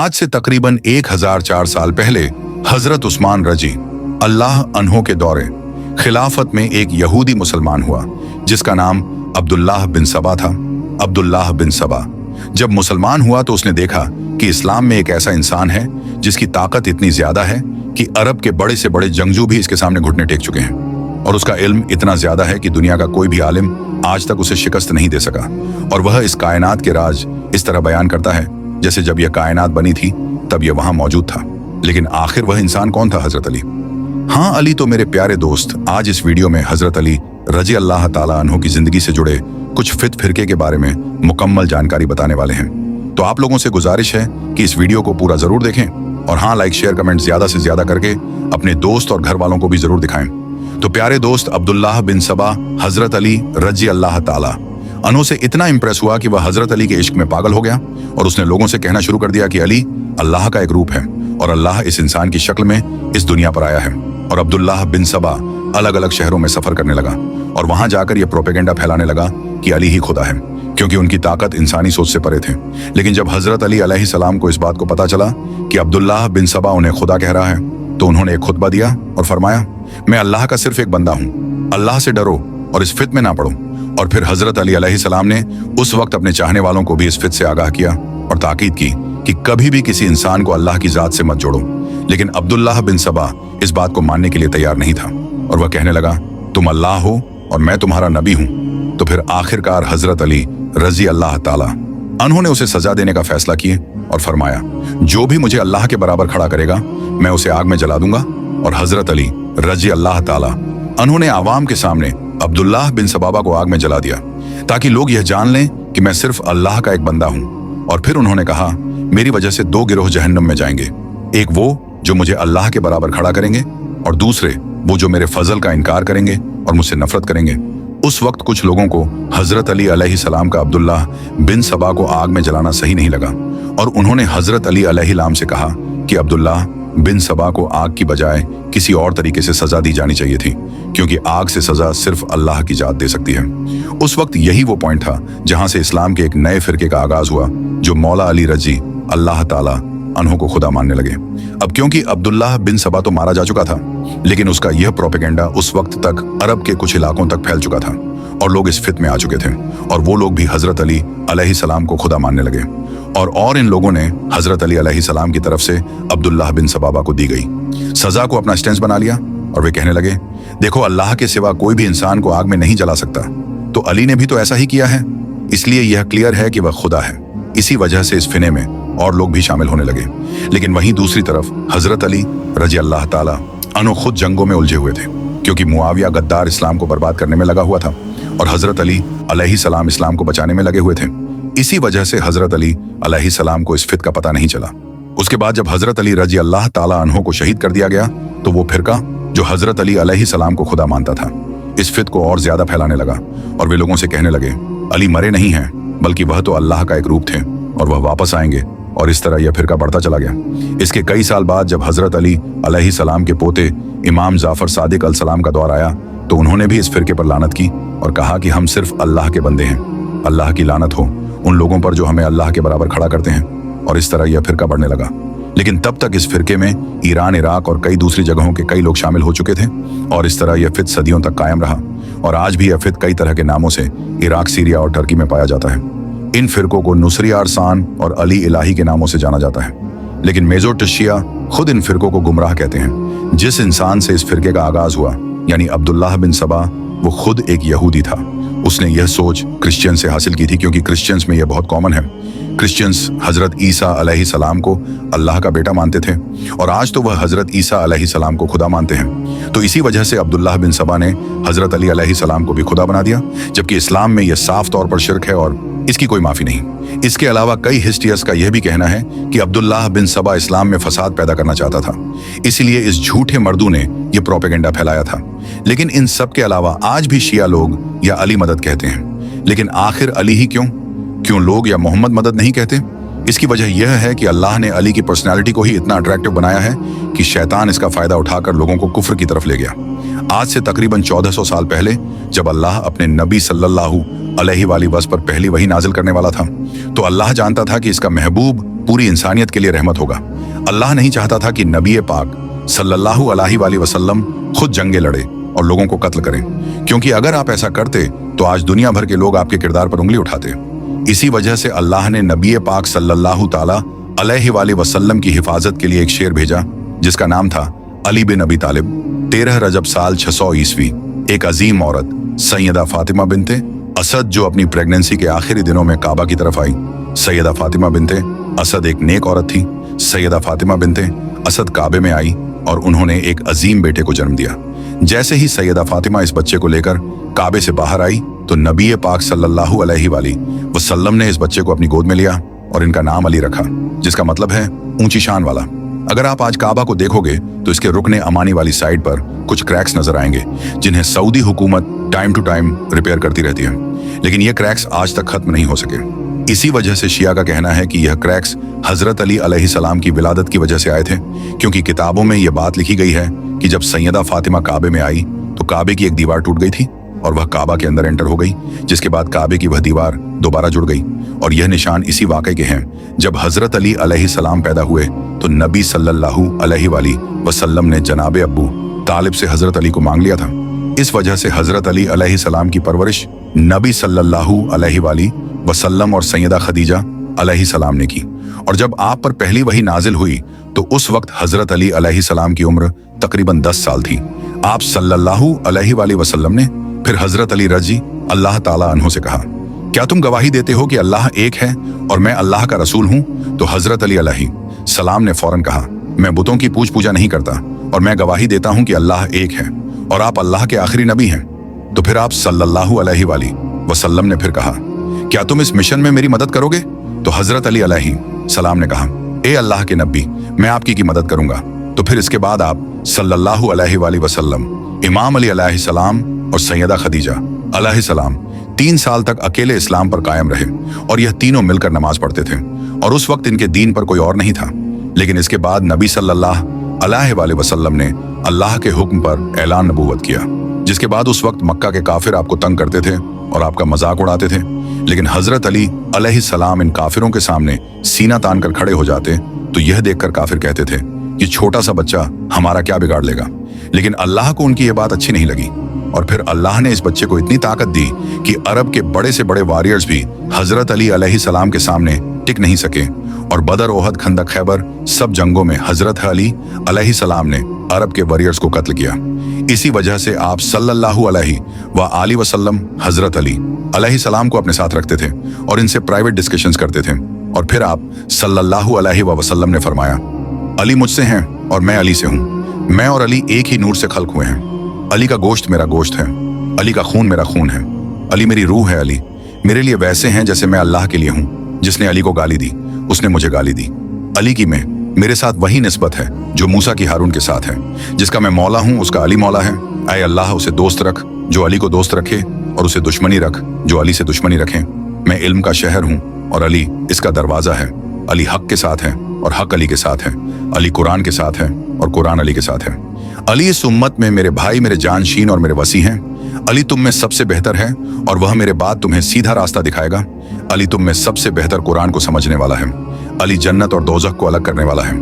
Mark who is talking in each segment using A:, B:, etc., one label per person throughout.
A: आज से तकरीबन 1004 साल पहले हजरत उस्मान रजी अल्लाह अन्हो के दौरे खिलाफत में एक यहूदी मुसलमान हुआ जिसका नाम अब्दुल्लाह बिन सबा था। अब्दुल्लाह बिन सबा जब मुसलमान हुआ तो उसने देखा कि इस्लाम में एक ऐसा इंसान है जिसकी ताकत इतनी ज्यादा है कि अरब के बड़े से बड़े जंगजू भी इसके सामने घुटने टेक चुके हैं, और उसका इल्म इतना ज्यादा है कि दुनिया का कोई भी आलिम आज तक उसे शिकस्त नहीं दे सका। और वह इस कायनात के राज इस तरह बयान करता है जैसे जब यह कायनात बनी थी तब यह वहां मौजूद था। लेकिन आखिर वह इंसान कौन था? हजरत अली। हाँ अली तो मेरे प्यारे दोस्त, आज इस वीडियो में हजरत अली रजी अल्लाह ताला अन्हु की जिंदगी से जुड़े कुछ फिरके के बारे में मुकम्मल जानकारी बताने वाले हैं। तो आप लोगों से गुजारिश है कि इस वीडियो को पूरा जरूर देखें, और हाँ लाइक शेयर कमेंट ज्यादा से ज्यादा करके अपने दोस्त और घर वालों को भी जरूर दिखाएं। तो प्यारे दोस्त, अब्दुल्लाह बिन सबा हजरत अली रजी अल्लाह ताला अन्हु से इतना इंप्रेस हुआ कि वह हजरत अली के इश्क में पागल हो गया, और उसने लोगों से कहना शुरू कर दिया कि अली अल्लाह का एक रूप है और अल्लाह इस इंसान की शक्ल में इस दुनिया पर आया है। और अब्दुल्लाह बिन सबा अलग अलग शहरों में सफर करने लगा और वहां जाकर यह प्रोपेगेंडा फैलाने लगा कि अली ही खुदा है, क्योंकि उनकी ताकत इंसानी सोच से परे थे। लेकिन जब हजरत अली अलैहिस्सलाम को इस बात को पता चला कि अब्दुल्लाह बिन सबा उन्हें खुदा कह रहा है, तो उन्होंने एक खुतबा दिया और फरमाया, मैं अल्लाह का सिर्फ एक बंदा हूँ, अल्लाह से डरो और इस फित में ना पड़ो। और फिर हजरत अली अलैहिस्सलाम ने उस वक्त अपने चाहने वालों को भी इस फित से आगाह किया और ताकीद की कि कभी भी किसी इंसान को अल्लाह की जात से मत जोड़ो। लेकिन अब्दुल्लाह बिन सबा इस बात को मानने के लिए तैयार नहीं था, और वह कहने लगा, तुम अल्लाह हो और मैं तुम्हारा नबी हूं। तो फिर आखिरकार हजरत अली रजी अल्लाह ताला अन्होंने उसे सजा देने का फैसला किए और फरमाया, जो भी मुझे अल्लाह के बराबर खड़ा करेगा मैं उसे आग में जला दूंगा। और हजरत अली रजी अल्लाह ताला अन्होंने आवाम के सामने अब्दुल्लाह बिन सबाबा को आग में जला दिया ताकि लोग यह जान लें कि मैं सिर्फ अल्लाह का एक बंदा हूं। और फिर उन्होंने कहा, मेरी वजह से दो गिरोह जहन्नम में जाएंगे, एक वो जो मुझे अल्लाह के बराबर खड़ा करेंगे और दूसरे वो जो मेरे फजल का इनकार करेंगे और मुझसे नफरत करेंगे। उस वक्त कुछ लोगों को हजरत अली अलैहिस्सलाम का अब्दुल्लाह बिन सबा को आग में जलाना सही नहीं लगा, और उन्होंने हजरत अली अलैहिस्सलाम से कहा कि अब्दुल्लाह बिन सबा को आग की बजाय किसी और तरीके से सजा दी जानी चाहिए थी, क्योंकि आग से सजा सिर्फ अल्लाह की जात दे सकती है। उस वक्त यही वो पॉइंट था जहां से इस्लाम के एक नए फिरके का आगाज हुआ, जो मौला अली रजी अल्लाह ताला अन्हों को खुदा मानने लगे। अब क्योंकि अब्दुल्लाह बिन सबा तो मारा जा चुका था, लेकिन उसका यह प्रोपेगेंडा उस वक्त तक अरब के कुछ इलाकों तक फैल चुका था और लोग इस फित में आ चुके थे, और वो लोग भी हजरत अली अलैहिस्सलाम को खुदा मानने लगे। और इन लोगों ने हजरत अली अलैहिस्सलाम की तरफ से अब्दुल्लाह बिन सबाबा को दी गई सजा को अपना स्टेंस बना लिया, और वे कहने लगे, देखो अल्लाह के सिवा कोई भी इंसान को आग में नहीं जला सकता, तो अली ने भी तो ऐसा ही किया है, इसलिए यह क्लियर है कि वह खुदा है। इसी वजह से इस फिने में और लोग भी शामिल होने लगे। लेकिन वहीं दूसरी तरफ हजरत अली रजी अल्लाह ताला अन्हु खुद जंगों में उलझे हुए थे, क्योंकि मुआविया गद्दार इस्लाम को बर्बाद करने में लगा हुआ था और हजरत अली अलैहिस्सलाम इस्लाम को बचाने में लगे हुए थे। इसी वजह से हजरत अली अलैहिस्सलाम को इस फित का पता नहीं चला। उसके बाद जब हजरत अली रजी अल्लाह ताला अन्हु को शहीद कर दिया गया, तो वो फिरका जो हजरत अली अलैहिस्सलाम को खुदा मानता था इस फित को और ज्यादा फैलाने लगा, और वे लोगों से कहने लगे, अली मरे नहीं हैं, बल्कि वह तो अल्लाह का एक रूप थे और वह वापस आएंगे। और इस तरह यह फिरका बढ़ता चला गया। इसके कई साल बाद जब हजरत अली अलैहिस्सलाम के पोते इमाम जाफर सादिक अलसलाम का दौर आया, तो उन्होंने भी इस फिरके पर लानत की और कहा कि हम सिर्फ अल्लाह के बंदे हैं, अल्लाह की लानत हो उन लोगों पर जो हमें अल्लाह के बराबर खड़ा करते हैं। और इस तरह यह फिरका बढ़ने लगा। लेकिन तब तक इस फिरके में ईरान, इराक और कई दूसरी जगहों के कई लोग शामिल हो चुके थे, और इस तरह यह फित सदियों तक कायम रहा। और आज भी यह फित कई तरह के नामों से इराक, सीरिया और टर्की में पाया जाता है। इन फिरकों को नुसरी अरसान और अली इलाही के नामों से जाना जाता है। लेकिन मेजोटिशिया खुद इन फिरकों को गुमराह कहते हैं। जिस इंसान से इस फिरके का आगाज हुआ, यानी अब्दुल्लाह बिन सबा, वो खुद एक यहूदी था। उसने यह सोच क्रिश्चियन से हासिल की थी, क्योंकि क्रिश्चियंस में यह बहुत कॉमन है। क्रिश्चियंस हजरत ईसा अलैहिस्सलाम को अल्लाह का बेटा मानते थे, और आज तो वह हजरत ईसा अलैहिस्सलाम को खुदा मानते हैं। तो इसी वजह से अब्दुल्लाह बिन सबा ने हजरत अली अलैहिस्सलाम को भी खुदा बना दिया, जबकि इस्लाम में यह साफ तौर पर शिर्क है और इसकी कोई माफी नहीं। इसके अलावा कई हिस्ट्रियर्स का यह भी कहना है कि अब्दुल्लाह बिन सबा इस्लाम में फसाद पैदा करना चाहता था, इसलिए इस झूठे मर्दू ने यह प्रोपेगेंडा फैलाया था। लेकिन इन सब के अलावा आज भी शिया लोग या अली मदद कहते हैं। लेकिन आखिर अली ही क्यों लोग या मोहम्मद मदद नहीं कहते? इसकी वजह यह है कि अल्लाह ने अली की पर्सनैलिटी को ही इतना अट्रैक्टिव बनाया है कि शैतान इसका फायदा उठाकर लोगों को कुफ्र की तरफ ले गया। आज से तकरीबन 1400 साल पहले जब अल्लाह अपने नबी सल्लल्लाहु अलैहि वाली वस पर पहली वही नाजिल करने वाला था, तो अल्लाह जानता था कि इसका महबूब पूरी इंसानियत के लिए रहमत होगा। अल्लाह नहीं चाहता था कि नबी पाक सल्लल्लाहु अलैहि वसल्लम खुद जंगे लड़े और लोगों को कत्ल करें, क्योंकि अगर आप ऐसा करते तो आज दुनिया भर के लोग आपके किरदार पर उंगली उठाते। इसी वजह से अल्लाह ने नबी पाक सल्लल्लाहु ताला अलैहि वसल्लम की हिफाजत के लिए एक शेर भेजा, जिसका नाम था अली बिन अबी तालिब। 13 रजब साल 600 ईस्वी एक अजीम औरत सैयदा फातिमा बिनते असद, जो अपनी प्रेगनेंसी के आखिरी दिनों में काबा की तरफ आई। सैयदा फातिमा बिनते असद एक नेक औरत थी। सैयदा फातिमा बिनते असद काबे में आई और उन्होंने एक अजीम बेटे को जन्म दिया। जैसे ही सैयदा फातिमा इस बच्चे को लेकर काबे से बाहर आई तो नबी पाक सल्लल्लाहु अलैहि वसल्लम ने इस बच्चे को अपनी गोद में लिया और इनका नाम अली रखा, जिसका मतलब है ऊंची शान वाला। अगर आप आज काबा को देखोगे तो इसके रुकने अमानी वाली साइड पर कुछ क्रैक्स नजर आएंगे, जिन्हें सऊदी हुकूमत टाइम टू टाइम रिपेयर करती रहती है, लेकिन ये क्रैक्स आज तक खत्म नहीं हो सके। इसी वजह से शिया का कहना है कि यह क्रैक्स हजरत अली अलैहिस्सलाम की विलादत की वजह से आए थे, क्योंकि किताबों में यह बात लिखी गई है कि जब सैयदा फातिमा काबे में आई तो काबे की एक दीवार टूट गई थी और वह काबा के अंदर एंटर हो गई, जिसके बाद काबे की वह दीवार दोबारा जुड़ गई। और यह निशान इसी वाक़े के हैं जब हजरत अली अलैहिस्सलाम पैदा हुए तो नबी सल्लल्लाहु अलैहि वसल्लम ने जनाबे अब्बू तालिब से हजरत अली को मांग लिया था। इस वजह से हजरत अली अलैहिस्सलाम की परवरिश नबी सल्लल्लाहु अलैहि वसल्लम और सैयदा खदीजा अलैहिस्सलाम ने की। और जब आप पर पहली वही नाजिल हुई तो उस वक्त हजरत अली अलैहिस्सलाम की उम्र तकरीबन 10 साल थी। आप सल्लल्लाहु अलैहि वसल्लम ने फिर हजरत अली रजी अल्लाह ताला अन्हु से कहा, क्या तुम गवाही देते हो कि अल्लाह एक है और मैं अल्लाह का रसूल हूं? तो हजरत अली अलैहिस्सलाम ने फौरन कहा, मैं बुतों की पूज पूजा नहीं करता और मैं गवाही देता हूं कि अल्लाह एक है और आप अल्लाह के आखिरी नबी हैं। तो फिर आप सल्लल्लाहु अलैहि वसल्लम ने फिर कहा, क्या तुम इस मिशन में मेरी मदद करोगे? तो हजरत अली अलैहिस्सलाम ने कहा, ए अल्लाह के नबी, मैं आपकी मदद करूंगा। तो फिर इसके बाद आप सल्लल्लाहु अलैहि वसल्लम, इमाम अली अलैहिस्सलाम और सैयदा खदीजा अलैहिस्सलाम 3 साल तक अकेले इस्लाम पर कायम रहे और यह तीनों मिलकर नमाज पढ़ते थे। और उस वक्त इनके दीन पर कोई और नहीं था। लेकिन इसके बाद नबी सल्लल्लाहु अलैहि वसल्लम ने अल्लाह के हुक्म पर ऐलान नबूवत किया, जिसके बाद उस वक्त मक्का के काफिर आपको तंग करते थे और आपका मजाक उड़ाते थे। लेकिन हजरत अली अलैहिस्सलाम इन काफिरों के सामने सीना तान कर खड़े हो जाते तो यह देखकर काफिर कहते थे कि छोटा सा बच्चा हमारा क्या बिगाड़ लेगा। लेकिन अल्लाह को उनकी ये बात अच्छी नहीं लगी और फिर अल्लाह ने इस बच्चे को इतनी ताकत दी कि अरब के बड़े से बड़े वॉरियर्स भी हजरत अली अलैहिस्सलाम के सामने टिक नहीं सके और बदर, ओहद, खंदक, खैबर सब जंगों में हजरत अली अलैहिस्सलाम ने अरब के वॉरियर्स को कत्ल किया। इसी वजह से आप सल्लल्लाहु अलैहि वसल्लम हजरत अली अलैहिस्सलाम को अपने साथ रखते थे और इनसे प्राइवेट डिस्कशंस करते थे। और फिर आप सल्लल्लाहु अलैहि वसल्लम ने फरमाया, अली मुझसे हैं और मैं अली से हूँ। मैं और अली एक ही नूर से खल्क हुए हैं। अली का गोश्त मेरा गोश्त है, अली का खून मेरा खून है, अली मेरी रूह है। अली मेरे लिए वैसे हैं जैसे मैं अल्लाह के लिए हूँ। जिसने अली को गाली दी उसने मुझे गाली दी। अली की में मेरे साथ वही निस्बत है जो मूसा की हारून के साथ है। जिसका मैं मौला हूँ उसका अली मौला है। ऐ अल्लाह उसे दोस्त रख जो अली को दोस्त रखे और उसे दुश्मनी रख जो अली से दुश्मनी रखे। मैं इल्म का शहर हूँ और अली इसका दरवाजा है। अली हक के साथ है और हक अली के साथ है। अली कुरान के साथ है और कुरान अली के साथ है। अली इस उम्मत में मेरे भाई, मेरे जानशीन और मेरे वसी हैं। अली तुम में सबसे बेहतर है और वह मेरे बाद तुम्हें सीधा रास्ता दिखाएगा। अली तुम में सबसे बेहतर कुरान को समझने वाला है। अली जन्नत और दोज़ख को अलग करने वाला है।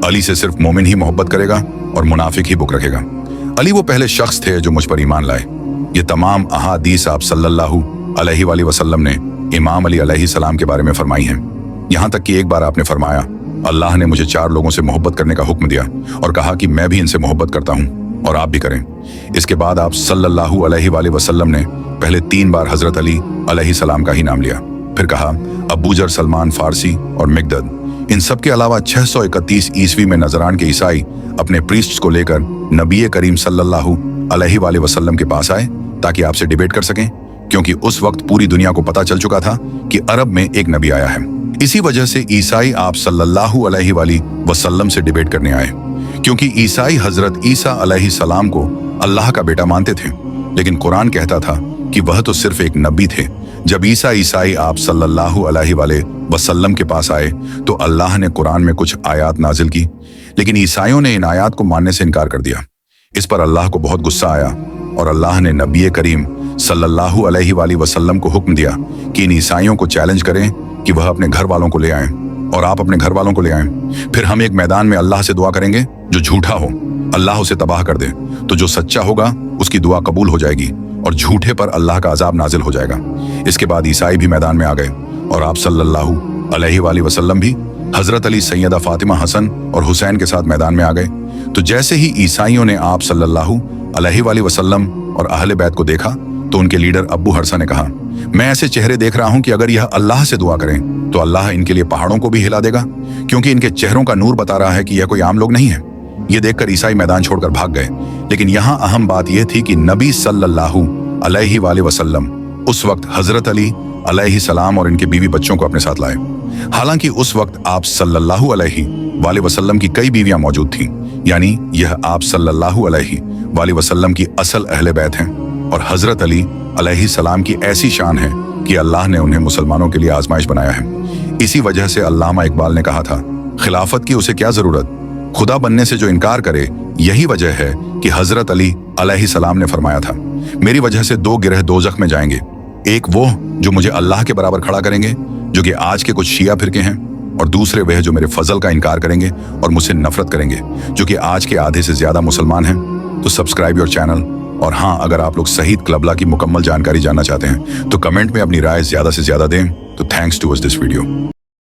A: अली से सिर्फ मोमिन ही मोहब्बत करेगा और मुनाफिक ही बुक रखेगा। अली वो पहले शख्स थे जो मुझ पर ईमान लाए। ये तमाम अहादीस आप सल्लल्लाहु अलैहि वसल्लम ने इमाम अली अलैहिस्सलाम के बारे में फरमाई हैं। यहाँ तक कि एक बार आपने फरमाया, अल्लाह ने मुझे 4 लोगों से मोहब्बत करने का हुक्म दिया और कहा कि मैं भी इनसे मोहब्बत करता हूँ और आप भी करें। इसके बाद आप सल्लल्लाहु अलैहि वसल्लम ने पहले 3 बार हजरत अली अलैहिस्सलाम का ही नाम लिया। फिर कहा अबू जर, सलमान फारसी और मिकदद। इन सब के अलावा 631 ईस्वी में नजरान के ईसाई अपने प्रीस्ट्स को लेकर नबी करीम सल्लल्लाहु अलैहि वसल्लम के पास आए ताकि आपसे डिबेट कर सकें, क्योंकि उस वक्त पूरी दुनिया को पता चल चुका था कि अरब में एक नबी आया है। इसी वजह से ईसाई आप सल्लल्लाहु अलैहि वसल्लम से डिबेट करने आए, क्योंकि ईसाई हजरत ईसा अलैहिस्सलाम को अल्लाह का बेटा मानते थे। लेकिन कुरान कहता था कि वह तो सिर्फ एक नबी थे। जब ईसाई आप सल्लल्लाहु अलैहि वसल्लम के पास आए तो अल्लाह ने कुरान में कुछ आयात नाजिल की, लेकिन ईसाइयों ने इन आयात को मानने से इनकार कर दिया। इस पर अल्लाह को बहुत गुस्सा आया और अल्लाह ने नबी करीम सल्लल्लाहु अलैहि वसल्लम को हुक्म दिया कि इन ईसाइयों को चैलेंज करें कि वह अपने घर वालों को ले आएं और आप अपने घर वालों को ले आएं। फिर हम एक मैदान में अल्लाह से दुआ करेंगे, जो झूठा हो अल्लाह उसे तबाह कर दे, तो जो सच्चा होगा उसकी दुआ कबूल हो जाएगी और झूठे पर अल्लाह का अजाब नाजिल हो जाएगा। इसके बाद ईसाई भी मैदान में आ गए और आप सल्लल्लाहु अलैहि वसल्लम भी हजरत अली, सैयदा फातिमा, हसन और हुसैन के साथ मैदान में आ गए। तो जैसे ही ईसाइयों ने आप सल्लल्लाहु अलैहि वसल्लम और अहले बैत को देखा तो उनके लीडर अब्बू हरसा ने कहा, मैं ऐसे चेहरे देख रहा हूं कि अगर यह अल्लाह से दुआ करें तो अल्लाह इनके लिए पहाड़ों को भी हिला देगा, क्योंकि इनके चेहरों का नूर बता रहा है कि यह कोई आम लोग नहीं है। ये देखकर ईसाई मैदान छोड़कर भाग गए। लेकिन यहाँ अहम बात यह थी कि नबी सल्लल्लाहु अलैहि वसल्लम उस वक्त हजरत अली अलैहि सलाम और इनके बीवी बच्चों को अपने साथ लाए। हालांकि उस वक्त आप सल्लल्लाहु अलैहि वसल्लम की कई बीवियां मौजूद थीं, यानी यह आप सल्लल्लाहु अलैहि वसल्लम की असल अहले बैत हैं और हजरत अली अलैहि सलाम की ऐसी शान है कि अल्लाह ने उन्हें मुसलमानों के लिए आजमाइश बनाया है। इसी वजह से अल्लामा इकबाल ने कहा था, खिलाफत की उसे क्या जरूरत, खुदा बनने से जो इनकार करे। यही वजह है कि हजरत अली अलैहि सलाम ने फरमाया था, मेरी वजह से दो गिरह दोजख में जाएंगे, एक वो जो मुझे अल्लाह के बराबर खड़ा करेंगे, जो कि आज के कुछ शिया फिरके हैं, और दूसरे वह जो मेरे फजल का इनकार करेंगे और मुझसे नफरत करेंगे, जो कि आज के आधे से ज्यादा मुसलमान हैं। तो सब्सक्राइब योर चैनल, और हाँ, अगर आप लोग शहीद क्लबला की मुकम्मल जानकारी जानना चाहते हैं तो कमेंट में अपनी राय ज्यादा से ज्यादा दें। तो thanks to watch this video.